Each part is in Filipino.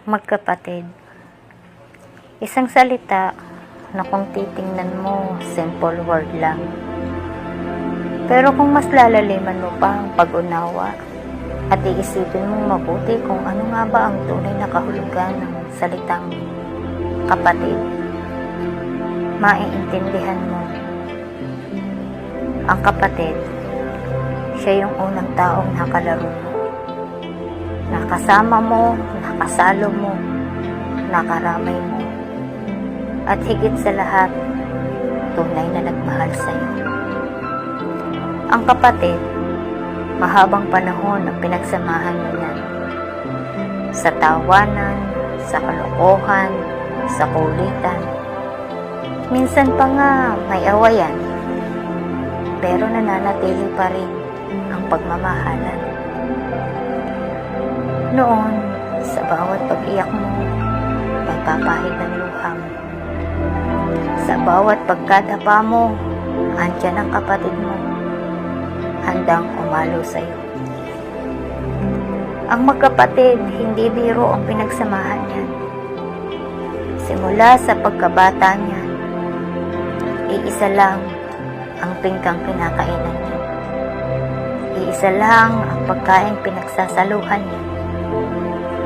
Magkapatid. Isang salita na kung titingnan mo, simple word lang. Pero kung mas lalaliman mo pa ang pag-unawa at iisipin mong mabuti kung ano nga ba ang tunay na kahulugan ng salitang kapatid, maiintindihan mo. Ang kapatid, siya yung unang taong nakalaro mo. Nakasama mo, nakasalo mo, nakaramay mo. At higit sa lahat, tunay na nagmahal sa'yo. Ang kapatid, mahabang panahon ang pinagsamahan niya. Sa tawanan, sa kalokohan, sa kulitan. Minsan pa nga may awayan, pero nananatili pa rin ang pagmamahalan. Noon, sa bawat pag-iyak mo, may papahid ng luham. Sa bawat pagkadapa mo, andyan ang kapatid mo, handang umalo sa'yo. Ang magkapatid, hindi biro ang pinagsamahan niyan. Simula sa pagkabata niya, iisa lang ang pinggang kinakainan niya. Iisa lang ang pagkain pinagsasaluhan niya.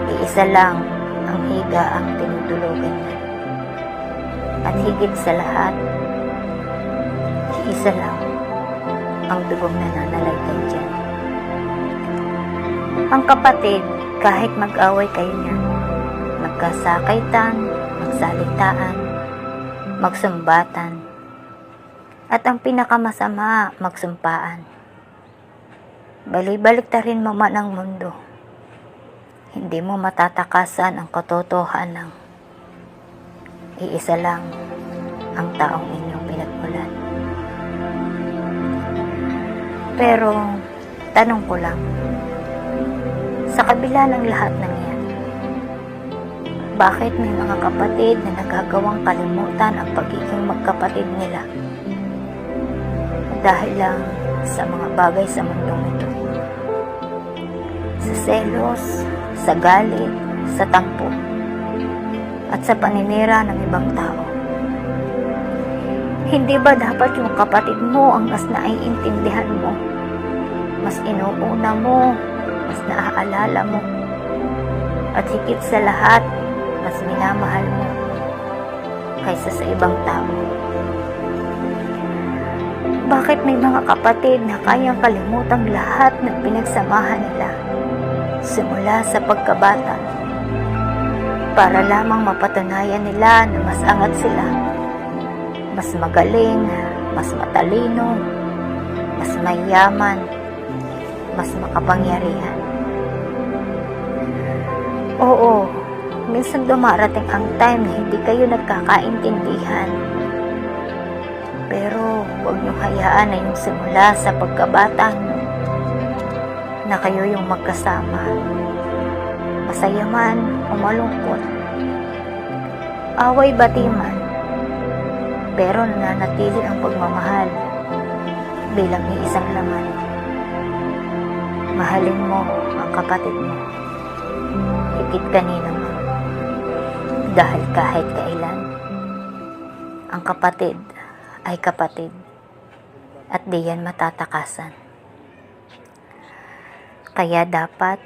Iisa lang ang higa ang tinutulugan niya. At higit sa lahat, iisa lang ang dugong nananalaytay dyan. Ang kapatid, kahit mag-away kayo niya, magkasakaitan, magsalitaan, magsumbatan, at ang pinakamasama, magsumpaan. Balik-baliktarin mo man ang mundo, hindi mo matatakasan ang katotohanan. Iisa lang ang taong inyong pinagmulan. Pero, tanong ko lang, sa kabila ng lahat ng yan, bakit may mga kapatid na nagagawang kalimutan ang pagiging magkapatid nila? Dahil lang sa mga bagay sa mundong ito. Sa selos, sa galit, sa tampo, at sa paninira ng ibang tao. Hindi ba dapat yung kapatid mo ang mas naiintindihan mo? Mas inuuna mo, mas naaalala mo, at higit sa lahat, mas minamahal mo kaysa sa ibang tao. Bakit may mga kapatid na kayang kalimutang lahat ng pinagsamahan nila simula sa pagkabata para lamang mapatunayan nila na mas angat sila, mas magaling, mas matalino, mas mayaman, mas makapangyarihan? Oo, minsan dumarating ang time na hindi kayo nagkakaintindihan. Pero huwag niyong hayaan na yung simula sa pagkabata niyo na kayo yung magkasama. Masaya man o malungkot, away-bati man, pero nananatili ang pagmamahal bilang iisang laman. Mahalin mo ang kapatid mo, higit kanino man, dahil kahit kailan, ang kapatid ay kapatid at di yan matatakasan. Kaya dapat,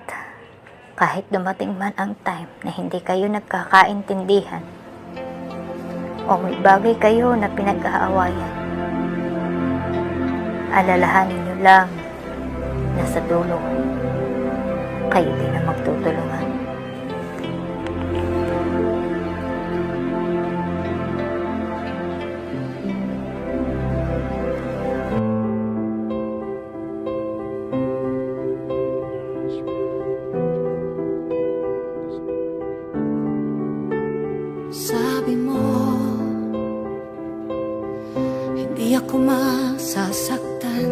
kahit dumating man ang time na hindi kayo nagkakaintindihan o may bagay kayo na pinag-aawayan, alalahanin nyo lang na sa dulo kayo din ang magtutulungan. Sabi mo, hindi ako masasaktan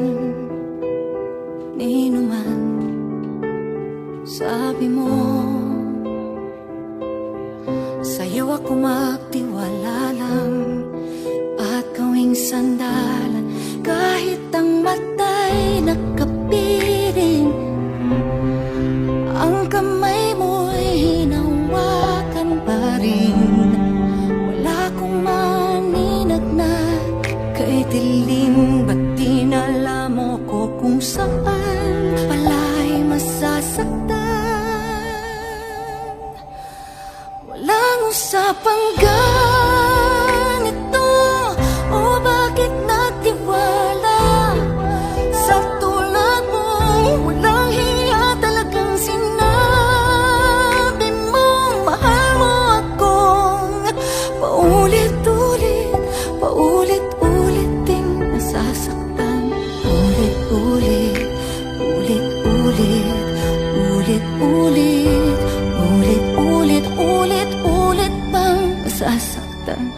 nino man. Sabi mo, sa'yo ako magtiwala lang at gawing sandalan kahit ang mata'y nakapiring, ang kamay mo'y hinawa. usapang ganito? O bakit nagtiwala sa tulad mo? Walang hiya, talagang sinabi mo mahal mo ako. Paulit-ulit, paulit-ulit ding nasasaktan. Ulit-ulit, ulit-ulit, ulit-ulit, ulit-ulit, ulit-ulit bang nasasaktan?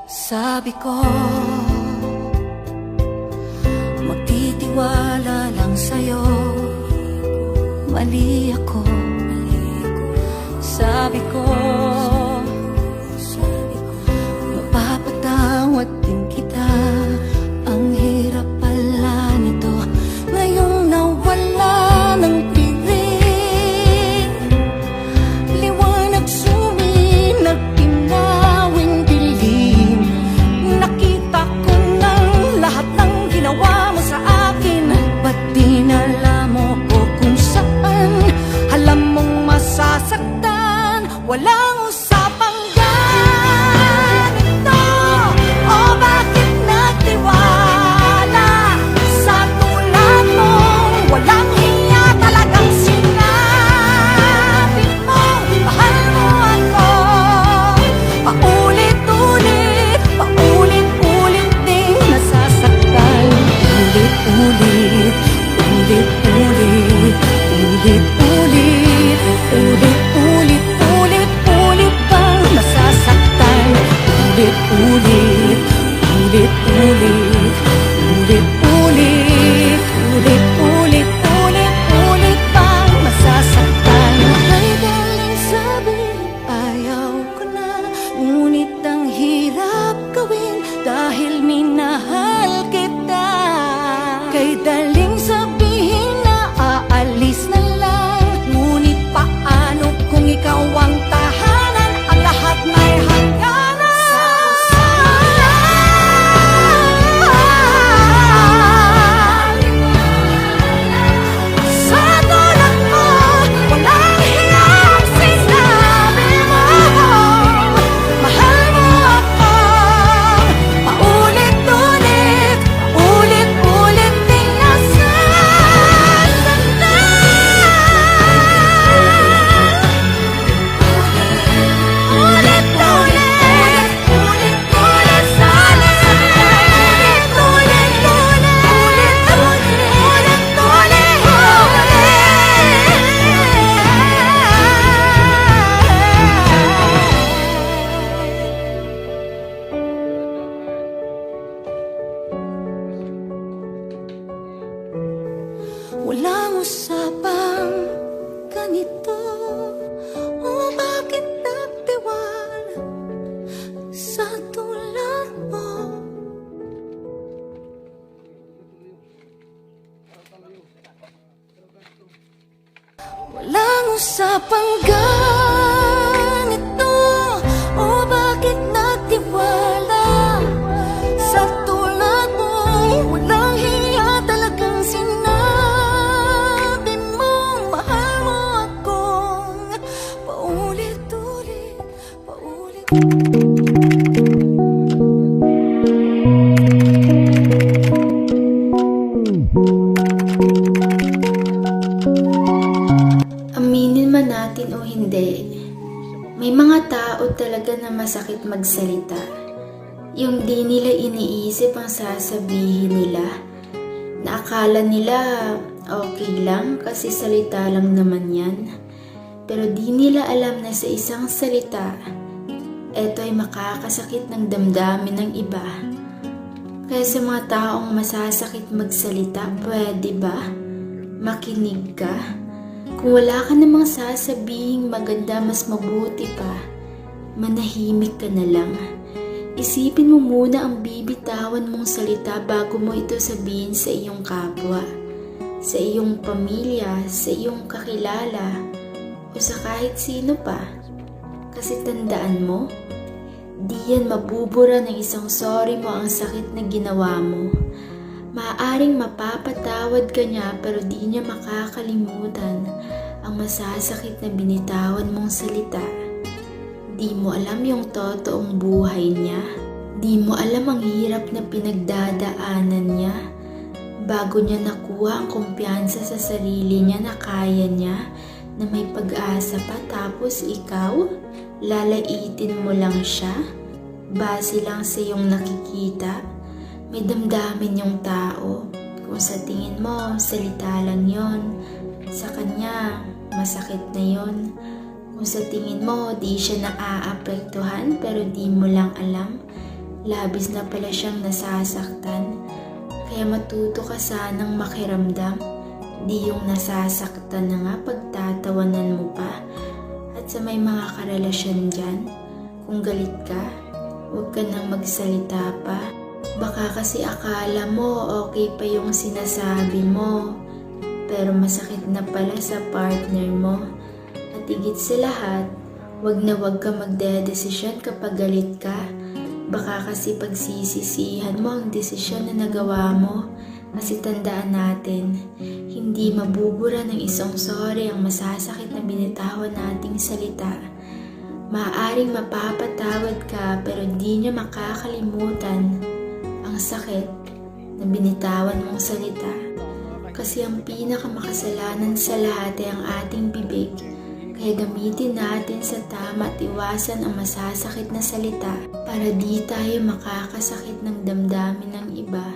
Sabi ko, magtitiwala lang sa'yo. Mali ako. Sabi ko, mapapatawad din kita. Ang hirap pala nito ngayong nawala ng piling. Liwanag suminag, tinawing dilim. Nakita ko ng lahat ng ginawa mo sa akin. Ba't dinala mo ko kung saan? Alam mong masasaktan. Walang usapang ganito. O bakit nagtiwala sa tulad mo? Walang hiya, talagang sinabi mo mahal mo ako. Paulit-ulit, paulit-ulit ding nasasaktan. Ulit-ulit, ulit-ulit, ulit-ulit, ulit-ulit, ulit-ulit bang nasasaktan? Ulit-ulit, ulit-ulit, ulit-ulit, ulit-ulit, ulit-ulit bang nasasaktan? Ay daling sabi, ayaw ko na, ngunit ang hirap gawin dahil minahal kita. Kay daling sabihin na aalis na lang, ngunit paano kung ikaw ang tahanan? Ang lahat may hangganan. Sa tulad mo, walang hiya, sinabi mo mahal mo ako. Paulit-ulit, ulit-ulit din nasasaktan. Ulit-ulit, ulit-ulit sana ulit-ulit, walang usapang ganito. O bakit nagtiwala sa tulad mo? Walang usapang ganito. O bakit nagtiwala sa tulad mo? Walang hiya, talagang sinabi mo mahal mo ako. Paulit-ulit, paulit. Aminin man natin o hindi, may mga tao talaga na masakit magsalita. Yung di nila iniisip ang sasabihin nila, na akala nila okay lang kasi salita lang naman yan. Pero di nila alam na sa isang salita, eto ay makakasakit ng damdamin ng iba. Kaya sa mga taong masasakit magsalita, pwede ba? Makinig ka. Kung wala ka namang sasabihing maganda, mas mabuti pa, manahimik ka na lang. Isipin mo muna ang bibitawan mong salita bago mo ito sabihin sa iyong kapwa, sa iyong pamilya, sa iyong kakilala, o sa kahit sino pa. Kasi tandaan mo, di yan mabubura ng isang sorry mo ang sakit na ginawa mo. Maaaring mapapatawad ka niya pero di niya makakalimutan ang masasakit na binitawan mong salita. Di mo alam yung totoong buhay niya. Di mo alam ang hirap na pinagdadaanan niya bago niya nakuha ang kumpiyansa sa sarili niya na kaya niya, na may pag-asa pa, tapos ikaw, lalaitin mo lang siya base lang sa iyong nakikita. May damdamin yung tao. Kung sa tingin mo, salita lang yon, sa kanya, masakit na yon. Kung sa tingin mo, di siya naaapektuhan, pero di mo lang alam, labis na pala siyang nasasaktan. Kaya matuto ka sanang makiramdam, di yung nasasaktan na nga pagtatawanan mo pa. At sa may mga karelasyon dyan, kung galit ka, huwag ka nang magsalita pa. Baka kasi akala mo okay pa yung sinasabi mo, pero masakit na pala sa partner mo. At higit sa lahat, wag na wag ka magdedesisyon kapag galit ka. Baka kasi pagsisisihan mo ang desisyon na nagawa mo. Kasi tandaan natin, hindi mabubura ng isang sorry ang masasakit na binitawan nating salita. Maaaring mapapatawad ka pero di niya makakalimutan ang sakit na binitawan mong salita. Kasi ang pinakamakasalanan sa lahat ay ang ating bibig. Kaya gamitin natin sa tama at iwasan ang masasakit na salita para di tayo makakasakit ng damdamin ng iba.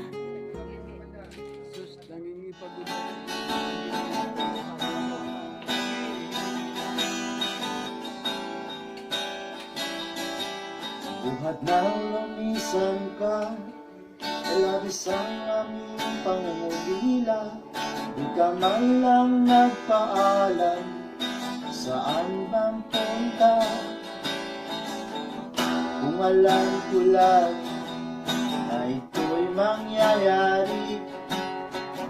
Buhat nang lumisan ka, labis ang aming pangungulila. Di ka man lang nagpaalam, saan bang punta? Kung alam ko lang na ito'y mangyayari,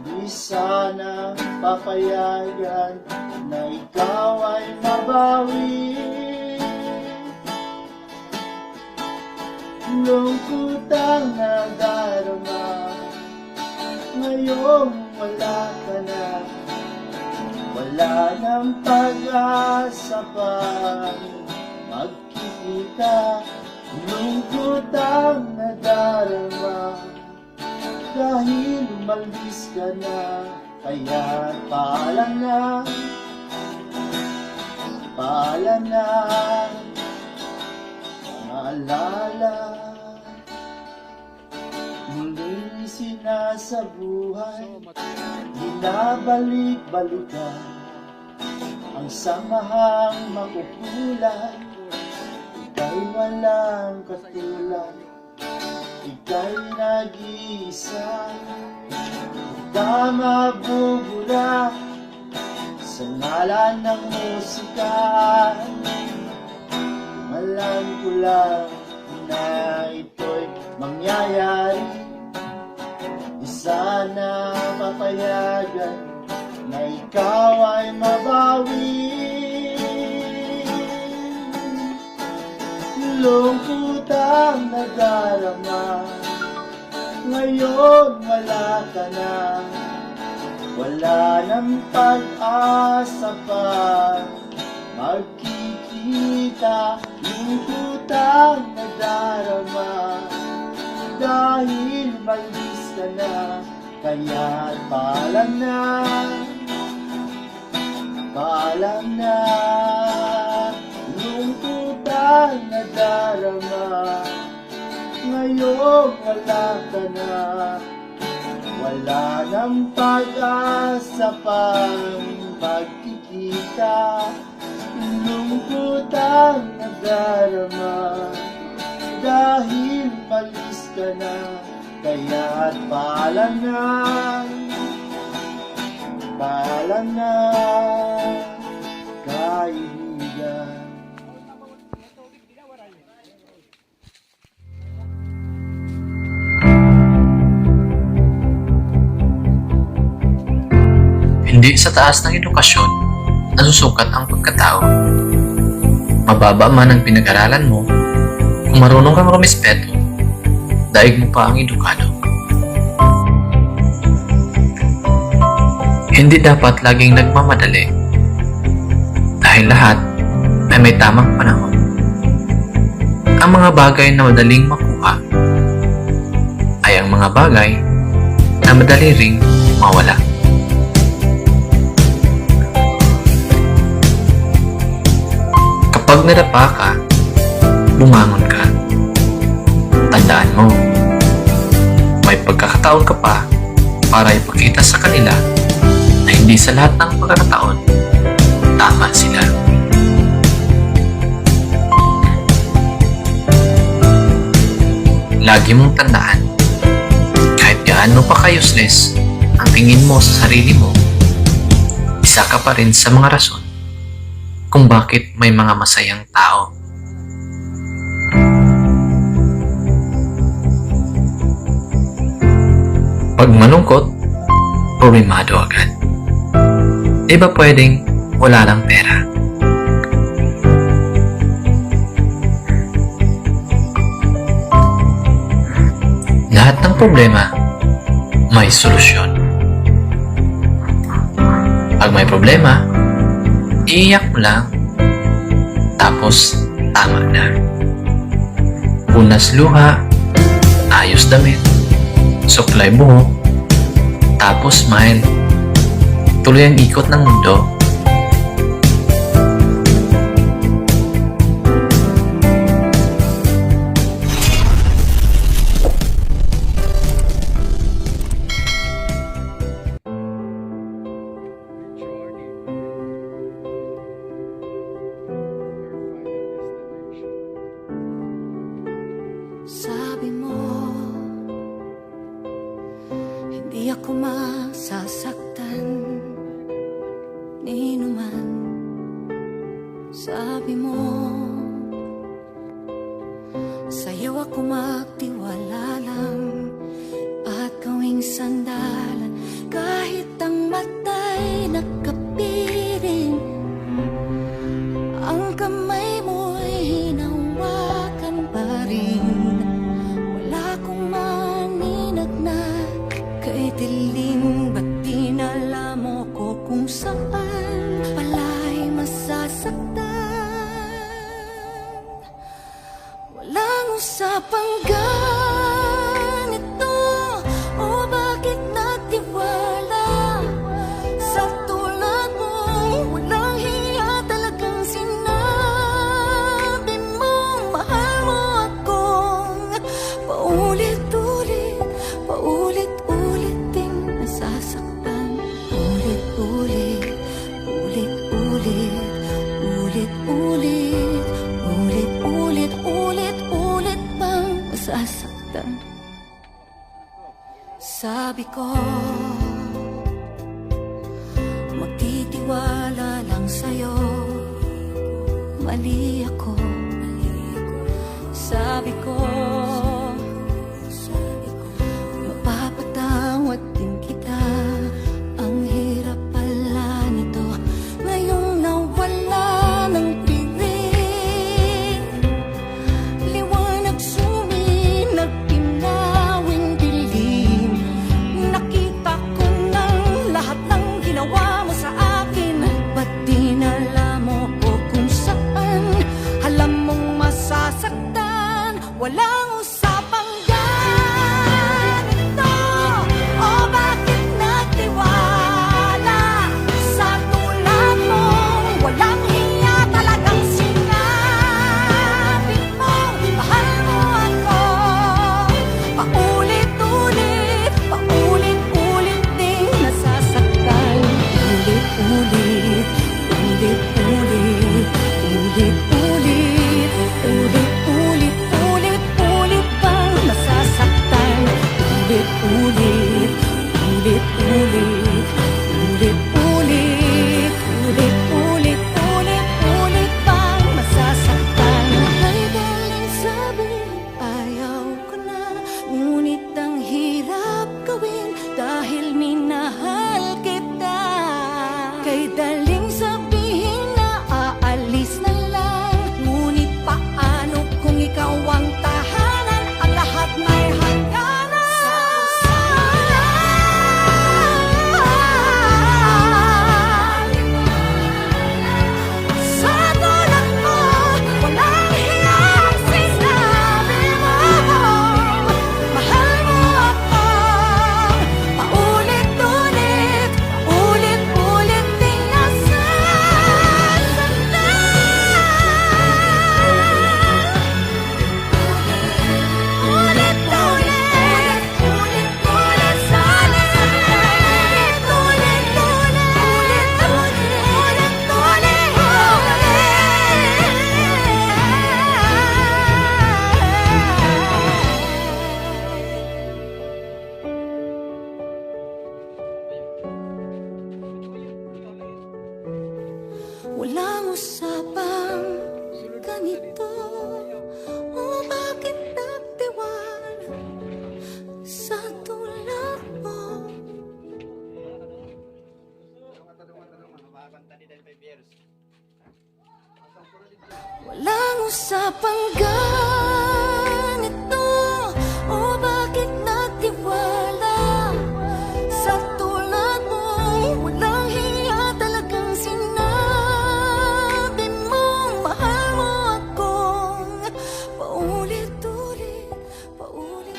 di sana papayagan na ikaw ay mabawi. Lungkot ang nadarama, ngayong wala ka na. Wala nang pag-asa pa magkikita. Lungkot ang nadarama, dahil umalis ka na. Kaya paalam na, paalam na. Maalala, muling sinasabuhay, binabalik-balikan ang samahang makukulan. Ika'y walang katulad, ika'y nag-iisa. Di ka mabubura sa ngalan ng musika. Alam ko lang na ito'y mangyayari. Di sana papayagan na ikaw ay mabawi. Lungkot ang nadarama, ngayon wala ka na. Wala nang pag-asa pa magkikita. Lungkot ang nadarama, dahil malis ka na. Kaya paalam na, paalam na. Lungkot ang nadarama, ngayon wala ka na. Wala nang pag-asa pang magkikita. Lungkot ang nadarama, dahil malis ka na. Kaya't paalam na, paalam na, kaibigan. Hindi sa taas ng edukasyon nasusukat ang pagkatao. Mababa man ang pinag-aralan mo, kung marunong kang rumispeto, daig mo pa ang edukado. Hindi dapat laging nagmamadali, dahil lahat ay may tamang panahon. ang mga bagay na madaling makuha ay ang mga bagay na madali ring mawala. Kapag nadapa ka, bumangon ka. Tandaan mo, may pagkakataon ka pa para ipakita sa kanila na hindi sa lahat ng pagkakataon tama sila. Lagi mong tandaan, kahit gaano pa ka-useless ang tingin mo sa sarili mo, isa ka pa rin sa mga rason kung bakit may mga masayang tao. Pag malungkot, problemado agad. Di ba pwedeng wala lang pera? Lahat ng problema may solusyon. Pag may problema, iiyak mo lang, tapos tama na. Punas luha, ayos damit, suklay buhok, tapos smile. Tuloy ang ikot ng mundo. Sabi mo, hindi ako masasaktan ni numan. Sabi mo, sa'yo ako magtiwala lang at gawing sandalan kahit ang mata'y nakapiring. Ang kamay mo'y hinawakan pa rin. Wala kong maninag na kay dilim. Ba't dinala mo ko kung saan pala'y masasaktan? Walang usapang ganito. O bakit nagtiwala sa tulad mo? Walang hiya talagang sinabi mo. Mahal mo akong paulit-ulit, paulit-ulit ding nasasaktan. Ulit-ulit, ulit-ulit, ulit-ulit, ulit-ulit, ulit-ulit bang masasaktan? Sabi ko, magtitiwala lang sa'yo. Mali ako. Sabi ko, mapapatawad din kita. Ang hirap pala nito ngayong nawala ng piling. Liwanag sumi, nagkinawing dilim. Nakita ko ng lahat ng ginawa mo sa akin. Ba't dinala mo ko kung saan walang usapang ganito. O bakit nagtiwala sa tulad mo? Walang usapang ganito. O bakit nagtiwala sa tulad mo? Walang hiya talagang sinabi mong mahal mo akong paulit-ulit, paulit.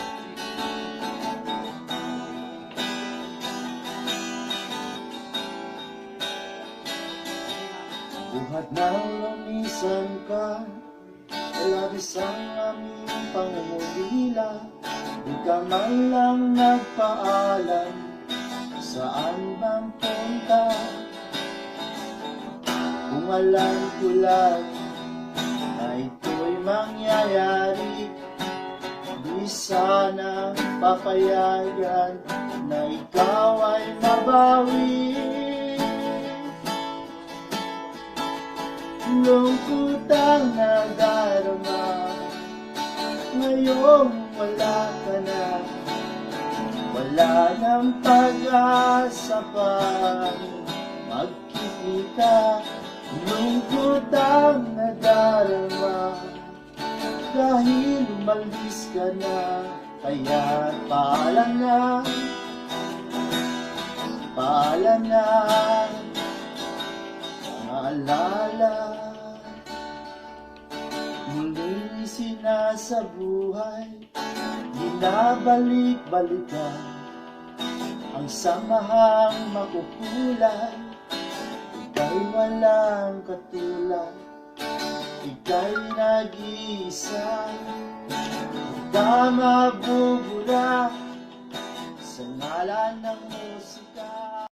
Buhat nang lumisan ka, labis ang aming pangungulila. Di ka man lang nagpaalam, saan bang punta? Kung alam ko lang na ito'y mangyayari, di sana papayagan na ikaw ay mabawi. Lungkot ang nadarama, ngayong wala ka na. Wala nang pag-asa pa magkikita. Lungkot ang nadarama, dahil umalis ka na. Kaya paalam na, paalam na. Maalala, muling sinasabuhay, binabalik-balikan ang samahang makukulay. Ika'y walang katulad, ika'y nag-iisa. Di ka mabubura sa ngalan ng musika.